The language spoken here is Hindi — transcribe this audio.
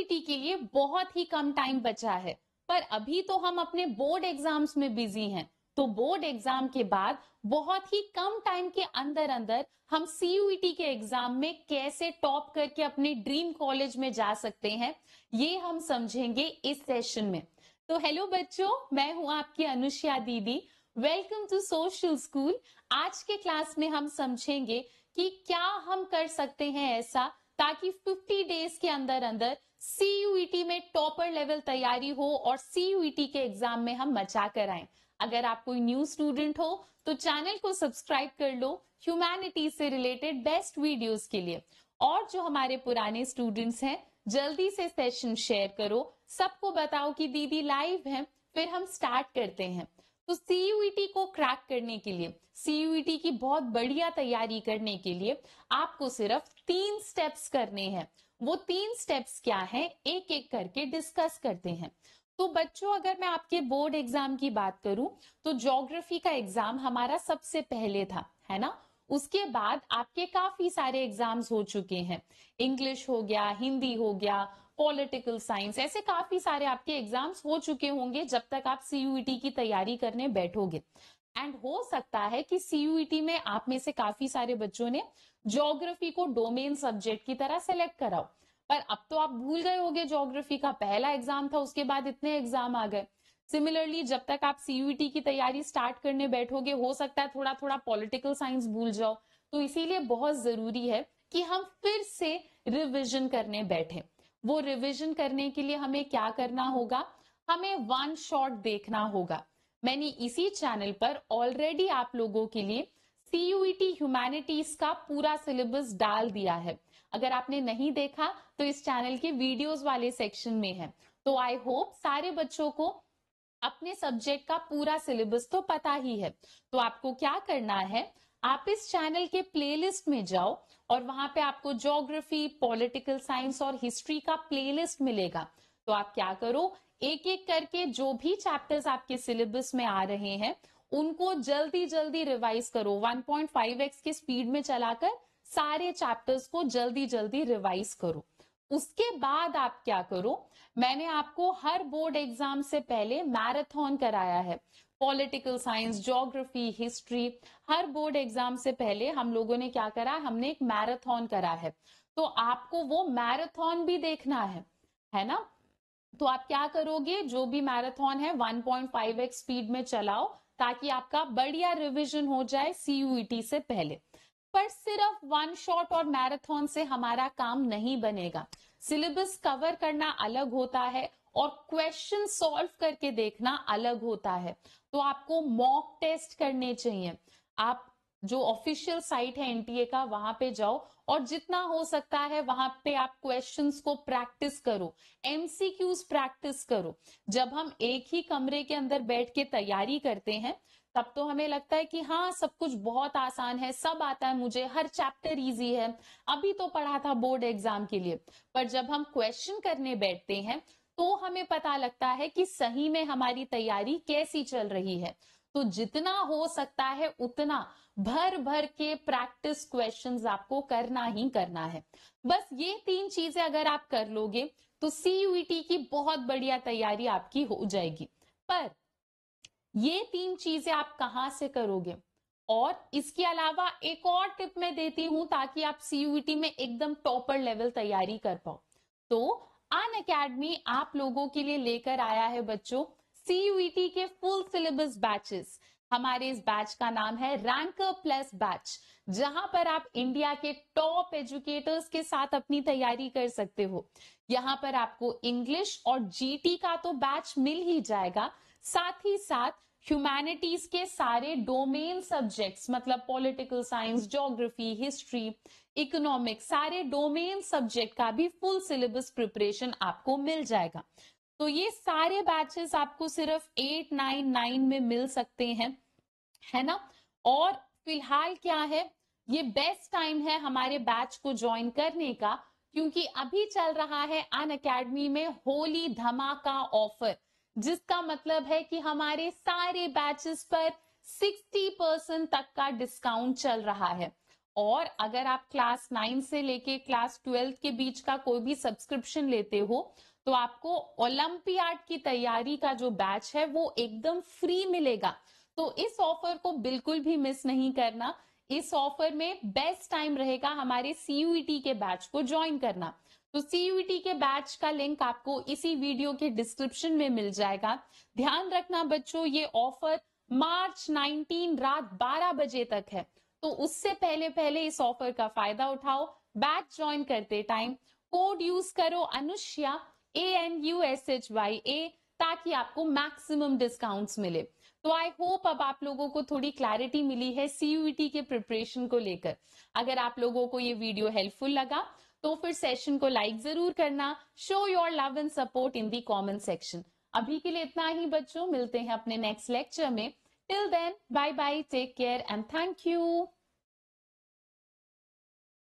सीयूईटी के लिए बहुत ही कम टाइम बचा है, पर अभी तो हम अपने बोर्ड एग्जाम्स में बिजी हैं। तो बोर्ड एग्जाम के बाद बहुत ही कम टाइम के अंदर अंदर हम सीयूईटी के एग्जाम में कैसे टॉप करके अपने ड्रीम कॉलेज में जा सकते हैं, ये हम समझेंगे इस सेशन में। तो हेलो बच्चों, मैं हूं आपकी अनुष्या दीदी। Welcome to social school. आज के क्लास में हम समझेंगे कि क्या हम कर सकते हैं ऐसा ताकि 50 डेज के अंदर अंदर सीयूईटी में टॉपर लेवल तैयारी हो और सीयूईटी के एग्जाम में हम मचा कर आए। अगर आप कोई न्यू स्टूडेंट हो तो चैनल को सब्सक्राइब कर लो ह्यूमैनिटीज से रिलेटेड बेस्ट वीडियोस के लिए। और जो हमारे पुराने स्टूडेंट्स हैं, जल्दी से सेशन शेयर करो, सबको बताओ कि दीदी लाइव है, फिर हम स्टार्ट करते हैं। तो सीयूईटी को क्रैक करने के लिए, सीयूईटी की बहुत बढ़िया तैयारी करने के लिए आपको सिर्फ 3 स्टेप्स करने हैं। वो 3 स्टेप्स क्या हैं, एक एक करके डिस्कस करते हैं। तो बच्चों, अगर मैं आपके बोर्ड एग्जाम की बात करूं तो ज्योग्राफी का एग्जाम हमारा सबसे पहले था, है ना। उसके बाद आपके काफी सारे एग्जाम्स हो चुके हैं। इंग्लिश हो गया, हिंदी हो गया, पॉलिटिकल साइंस, ऐसे काफी सारे आपके एग्जाम्स हो चुके होंगे जब तक आप सीयूईटी की तैयारी करने बैठोगे। एंड हो सकता है कि सीयूईटी में आप में से काफी सारे बच्चों ने ज्योग्राफी को डोमेन सब्जेक्ट की तरह सेलेक्ट करा, पर अब तो आप भूल गए होंगे ज्योग्राफी का पहला एग्जाम था, उसके बाद इतने एग्जाम आ गए। सिमिलरली जब तक आप सीयूईटी की तैयारी स्टार्ट करने बैठोगे, हो सकता है थोड़ा थोड़ा पॉलिटिकल साइंस भूल जाओ। तो इसीलिए बहुत जरूरी है कि हम फिर से रिविजन करने बैठे। वो रिविजन करने के लिए हमें क्या करना होगा, हमें वन शॉट देखना होगा। मैंने इसी चैनल पर ऑलरेडी आप लोगों के लिए सीयूईटी ह्यूमैनिटीज का पूरा सिलेबस डाल दिया है। अगर आपने नहीं देखा तो इस चैनल के वीडियोस वाले सेक्शन में है। तो आई होप सारे बच्चों को अपने सब्जेक्ट का पूरा सिलेबस तो पता ही है। तो आपको क्या करना है, आप इस चैनल के प्लेलिस्ट में जाओ और वहां पे आपको ज्योग्राफी, पॉलिटिकल साइंस और हिस्ट्री का प्लेलिस्ट मिलेगा। तो आप क्या करो, एक एक करके जो भी चैप्टर्स आपके सिलेबस में आ रहे हैं उनको जल्दी जल्दी रिवाइज करो। 1.5x की स्पीड में चलाकर सारे चैप्टर्स को जल्दी जल्दी रिवाइज करो। उसके बाद आप क्या करो, मैंने आपको हर बोर्ड एग्जाम से पहले मैराथन कराया है। पॉलिटिकल साइंस, ज्योग्राफी, हिस्ट्री, हर बोर्ड एग्जाम से पहले हम लोगों ने क्या करा, हमने एक मैराथन करा है। तो आपको वो मैराथन भी देखना है ना। तो आप क्या करोगे, जो भी मैराथन है 1.5x स्पीड में चलाओ ताकि आपका बढ़िया रिवीजन हो जाए सीयूईटी से पहले। पर सिर्फ वन शॉट और मैराथन से हमारा काम नहीं बनेगा। सिलेबस कवर करना अलग होता है और क्वेश्चन सॉल्व करके देखना अलग होता है। तो आपको मॉक टेस्ट करने चाहिए। आप जो ऑफिशियल साइट है एनटीए का, वहां पे जाओ और जितना हो सकता है वहां पे आप क्वेश्चंस को प्रैक्टिस करो, एमसीक्यूज प्रैक्टिस करो। जब हम एक ही कमरे के अंदर बैठ के तैयारी करते हैं तब तो हमें लगता है कि हाँ सब कुछ बहुत आसान है, सब आता है मुझे, हर चैप्टर इजी है, अभी तो पढ़ा था बोर्ड एग्जाम के लिए। पर जब हम क्वेश्चन करने बैठते हैं तो हमें पता लगता है कि सही में हमारी तैयारी कैसी चल रही है। तो जितना हो सकता है उतना भर भर के प्रैक्टिस क्वेश्चंस आपको करना ही करना है। बस ये 3 चीजें अगर आप कर लोगे तो सीयूईटी की बहुत बढ़िया तैयारी आपकी हो जाएगी। पर ये 3 चीजें आप कहां से करोगे, और इसके अलावा एक और टिप मैं देती हूं ताकि आप सीयूईटी में एकदम टॉपर लेवल तैयारी कर पाओ। तो अनअकैडमी आप लोगों के लिए लेकर आया है बच्चों सीयूईटी के फुल सिलेबस बैचेस। हमारे इस बैच का नाम है रैंकर प्लस बैच, जहां पर आप इंडिया के टॉप एजुकेटर्स के साथ अपनी तैयारी कर सकते हो। यहां पर आपको इंग्लिश और जीटी का तो बैच मिल ही जाएगा, साथ ही साथ ह्यूमैनिटीज के सारे डोमेन सब्जेक्ट्स, मतलब political science, geography, history, economics, सारे डोमेन सब्जेक्ट का भी फुल सिलेबस प्रिपरेशन आपको मिल जाएगा। तो ये सारे बैचेस आपको सिर्फ 899 में मिल सकते हैं, है ना। और फिलहाल क्या है, ये बेस्ट टाइम है हमारे बैच को ज्वाइन करने का, क्योंकि अभी चल रहा है अनअकैडमी में होली धमाका ऑफर, जिसका मतलब है कि हमारे सारे बैचेस पर 60% तक का डिस्काउंट चल रहा है। और अगर आप क्लास 9 से लेके क्लास 12 के बीच का कोई भी सब्सक्रिप्शन लेते हो तो आपको ओलंपियाड की तैयारी का जो बैच है वो एकदम फ्री मिलेगा। तो इस ऑफर को बिल्कुल भी मिस नहीं करना। इस ऑफर में बेस्ट टाइम रहेगा हमारे सीयूईटी के बैच को ज्वाइन करना। तो सीयूईटी के बैच का लिंक आपको इसी वीडियो के डिस्क्रिप्शन में मिल जाएगा। ध्यान रखना बच्चों, ये ऑफर मार्च 19 रात 12 बजे तक है, तो उससे पहले पहले इस ऑफर का फायदा उठाओ। बैच ज्वाइन करते टाइम कोड यूज करो अनुष्या, ANUSHYA, ताकि आपको मैक्सिमम डिस्काउंट्स मिले। तो आई होप अब आप लोगों को थोड़ी क्लैरिटी मिली है सीयूईटी के प्रिपरेशन को लेकर। अगर आप लोगों को ये वीडियो हेल्पफुल लगा तो फिर सेशन को लाइक जरूर करना। Show your love and support in the comment section. अभी के लिए इतना ही बच्चों, मिलते हैं अपने नेक्स्ट लेक्चर में। Till then, bye bye, take care and thank you.